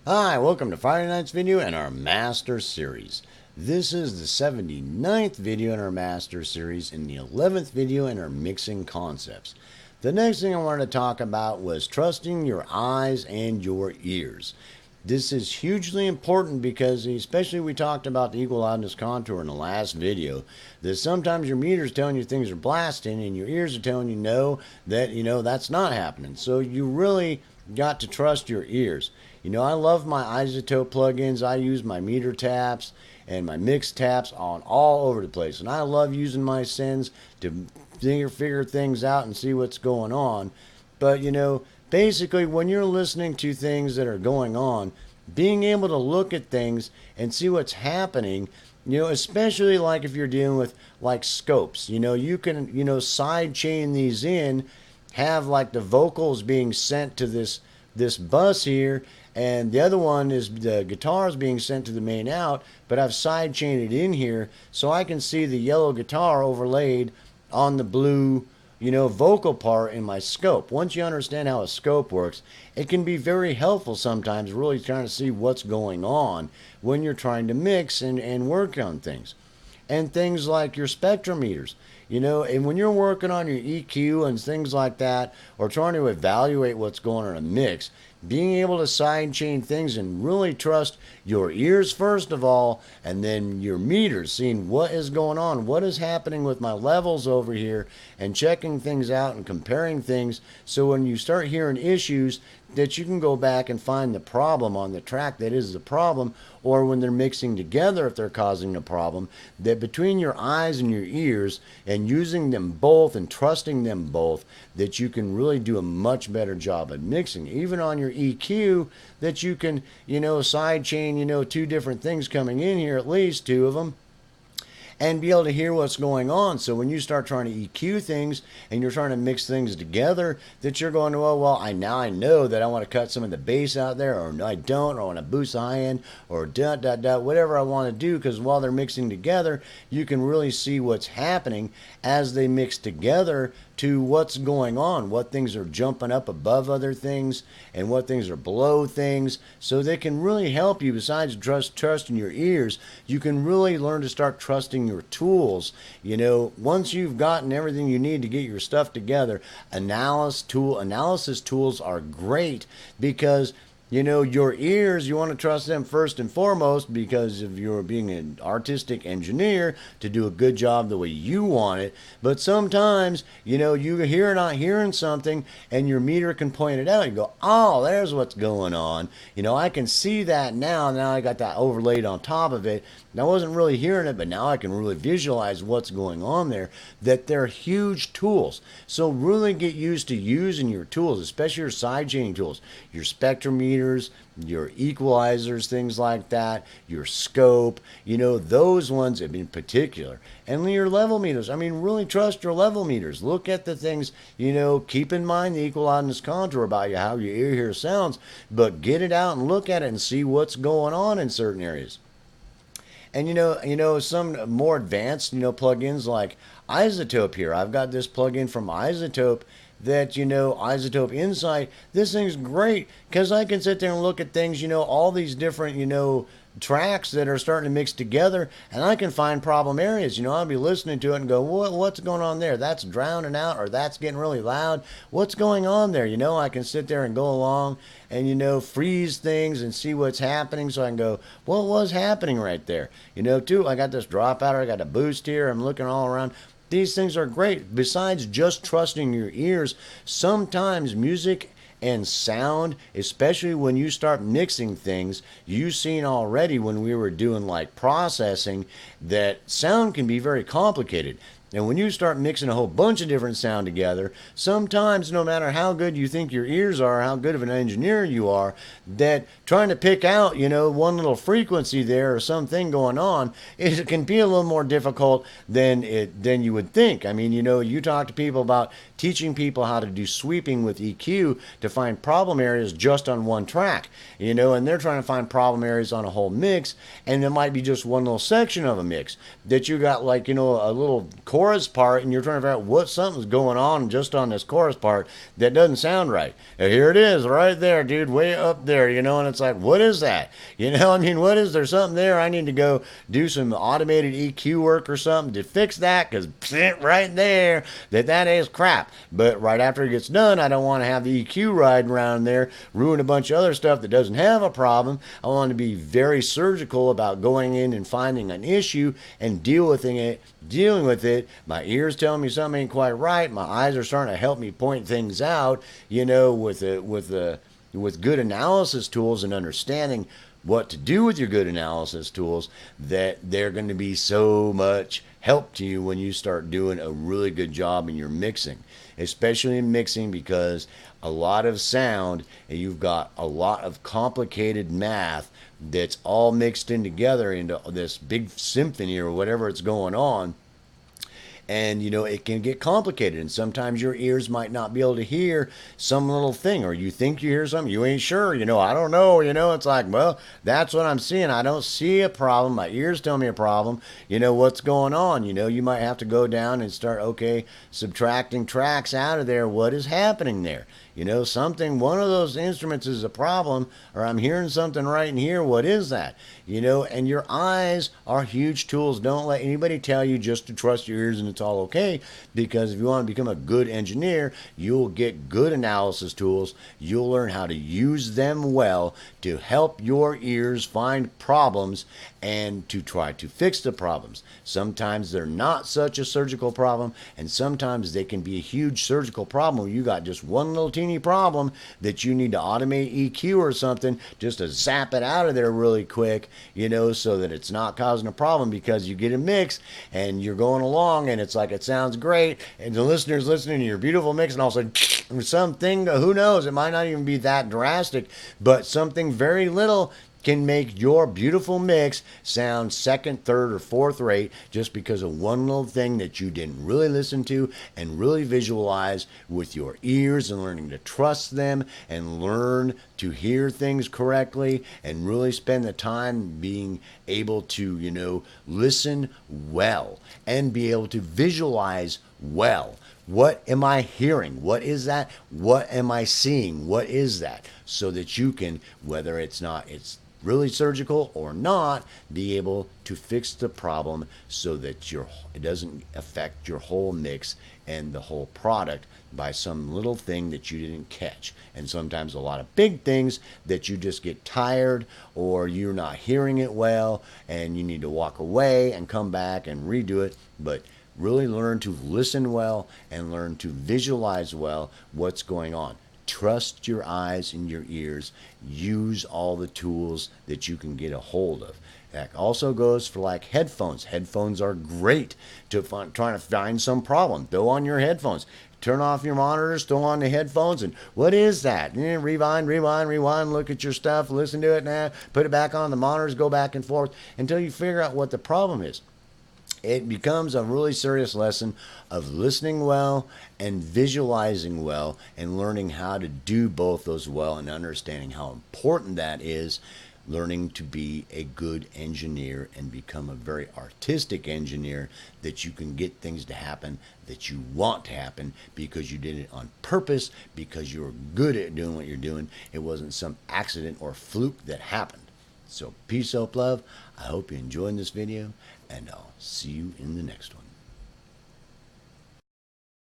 Hi, welcome to Friday night's video in our Master Series. This is the 79th video in our Master Series and the 11th video in our Mixing Concepts. The next thing I wanted to talk about was trusting your eyes and your ears. This is hugely important because, especially we talked about the equal loudness contour in the last video, that sometimes your meter's telling you things are blasting and your ears are telling you no, that that's not happening. So you really got to trust your ears. I love my iZotope plugins. I use my meter taps and my mix taps on all over the place. And I love using my sends to figure things out and see what's going on. But, basically when you're listening to things that are going on, being able to look at things and see what's happening, especially like if you're dealing with like scopes, you can, side chain these in, have like the vocals being sent to this bus here, and the other one is the guitars being sent to the main out, but I've side chained it in here so I can see the yellow guitar overlaid on the blue vocal part in my scope. Once you understand how a scope works, it can be very helpful sometimes really trying to see what's going on when you're trying to mix and work on things. And things like your spectrometers, and when you're working on your EQ and things like that, or trying to evaluate what's going on in a mix, being able to side chain things and really trust your ears first of all, and then your meters, seeing what is going on, what is happening with my levels over here, and checking things out and comparing things, so when you start hearing issues, that you can go back and find the problem on the track that is the problem, or when they're mixing together if they're causing a problem, that between your eyes and your ears and using them both and trusting them both, that you can really do a much better job at mixing. Even on your EQ, that you can, side chain, two different things coming in here, at least two of them, and be able to hear what's going on. So when you start trying to EQ things and you're trying to mix things together, that you're going, well, I know that I want to cut some of the bass out there, or no, I don't, or I want to boost the high end, or whatever I want to do, because while they're mixing together, you can really see what's happening as they mix together to what's going on, what things are jumping up above other things and what things are below things. So they can really help you. Besides trusting your ears, you can really learn to start trusting your tools. Once you've gotten everything you need to get your stuff together, analysis tools are great, because your ears, you want to trust them first and foremost because of your being an artistic engineer to do a good job the way you want it. But sometimes, you hear not hearing something and your meter can point it out. You go, oh, there's what's going on. I can see that now. Now I got that overlaid on top of it. I wasn't really hearing it, but now I can really visualize what's going on there, that they're huge tools. So really get used to using your tools, especially your side chaining tools, your spectrometers, your equalizers, things like that, your scope, those ones in particular. And your level meters. Really trust your level meters. Look at the things, keep in mind the equal loudness contour about how your ear hears sounds, but get it out and look at it and see what's going on in certain areas. And some more advanced, plugins like iZotope here. I've got this plugin from iZotope that, iZotope Insight. This thing's great because I can sit there and look at things, all these different, tracks that are starting to mix together, and I can find problem areas. I'll be listening to it and go, what's going on there? That's drowning out, or that's getting really loud. What's going on there? I can sit there and go along and, freeze things and see what's happening, so I can go, what was happening right there? Too, I got this dropout, I got a boost here, I'm looking all around. These things are great. Besides just trusting your ears, sometimes music and sound, especially when you start mixing things, you've seen already when we were doing like processing, that sound can be very complicated. And when you start mixing a whole bunch of different sound together, sometimes no matter how good you think your ears are, how good of an engineer you are, that trying to pick out, one little frequency there or something going on, it can be a little more difficult than you would think. You talk to people about teaching people how to do sweeping with EQ to find problem areas just on one track, and they're trying to find problem areas on a whole mix, and there might be just one little section of a mix that you got, like, a little chorus part and you're trying to figure out what something's going on just on this chorus part that doesn't sound right. And here it is right there, dude, way up there, you know, and it's like, what is that? You know, I mean, what is there something there? I need to go do some automated EQ work or something to fix that, because right there, that is crap. But right after it gets done, I don't want to have the EQ riding around there, ruin a bunch of other stuff that doesn't have a problem. I want to be very surgical about going in and finding an issue and dealing with it. My ears telling me something ain't quite right. My eyes are starting to help me point things out, you know, with good analysis tools and understanding what to do with your good analysis tools, that they're going to be so much help to you when you start doing a really good job in your mixing, especially in mixing, because a lot of sound and you've got a lot of complicated math that's all mixed in together into this big symphony or whatever it's going on. And, you know, it can get complicated. And sometimes your ears might not be able to hear some little thing, or you think you hear something, you ain't sure, you know, I don't know, you know, it's like, well, that's what I'm seeing. I don't see a problem. My ears tell me a problem. You know, what's going on? You know, you might have to go down and start, okay, subtracting tracks out of there. What is happening there? You know, one of those instruments is a problem, or I'm hearing something right in here. What is that? You know, and your eyes are huge tools. Don't let anybody tell you just to trust your ears and it's all okay, because if you want to become a good engineer, you'll get good analysis tools. You'll learn how to use them well to help your ears find problems and to try to fix the problems. Sometimes they're not such a surgical problem, and sometimes they can be a huge surgical problem where you got just one little teeny problem that you need to automate EQ or something just to zap it out of there really quick, you know, so that it's not causing a problem, because you get a mix and you're going along and it's like, it sounds great, and the listener's listening to your beautiful mix, and all of a sudden something, who knows, it might not even be that drastic, but something very little can make your beautiful mix sound second, third, or fourth rate, just because of one little thing that you didn't really listen to and really visualize with your ears, and learning to trust them and learn to hear things correctly, and really spend the time being able to, you know, listen well and be able to visualize well. What am I hearing? What is that? What am I seeing? What is that? So that you can, whether it's really surgical or not, be able to fix the problem so that it doesn't affect your whole mix and the whole product by some little thing that you didn't catch. And sometimes a lot of big things that you just get tired, or you're not hearing it well and you need to walk away and come back and redo it. But really learn to listen well and learn to visualize well what's going on. Trust your eyes and your ears. Use all the tools that you can get a hold of. That also goes for like headphones. Headphones are great to trying to find some problem. Throw on your headphones. Turn off your monitors, throw on the headphones, and what is that? Rewind, look at your stuff, listen to it now, put it back on the monitors, go back and forth until you figure out what the problem is. It becomes a really serious lesson of listening well and visualizing well, and learning how to do both those well, and understanding how important that is. Learning to be a good engineer and become a very artistic engineer, that you can get things to happen that you want to happen because you did it on purpose, because you're good at doing what you're doing. It wasn't some accident or fluke that happened. So peace, hope, love. I hope you enjoyed this video, and I'll see you in the next one.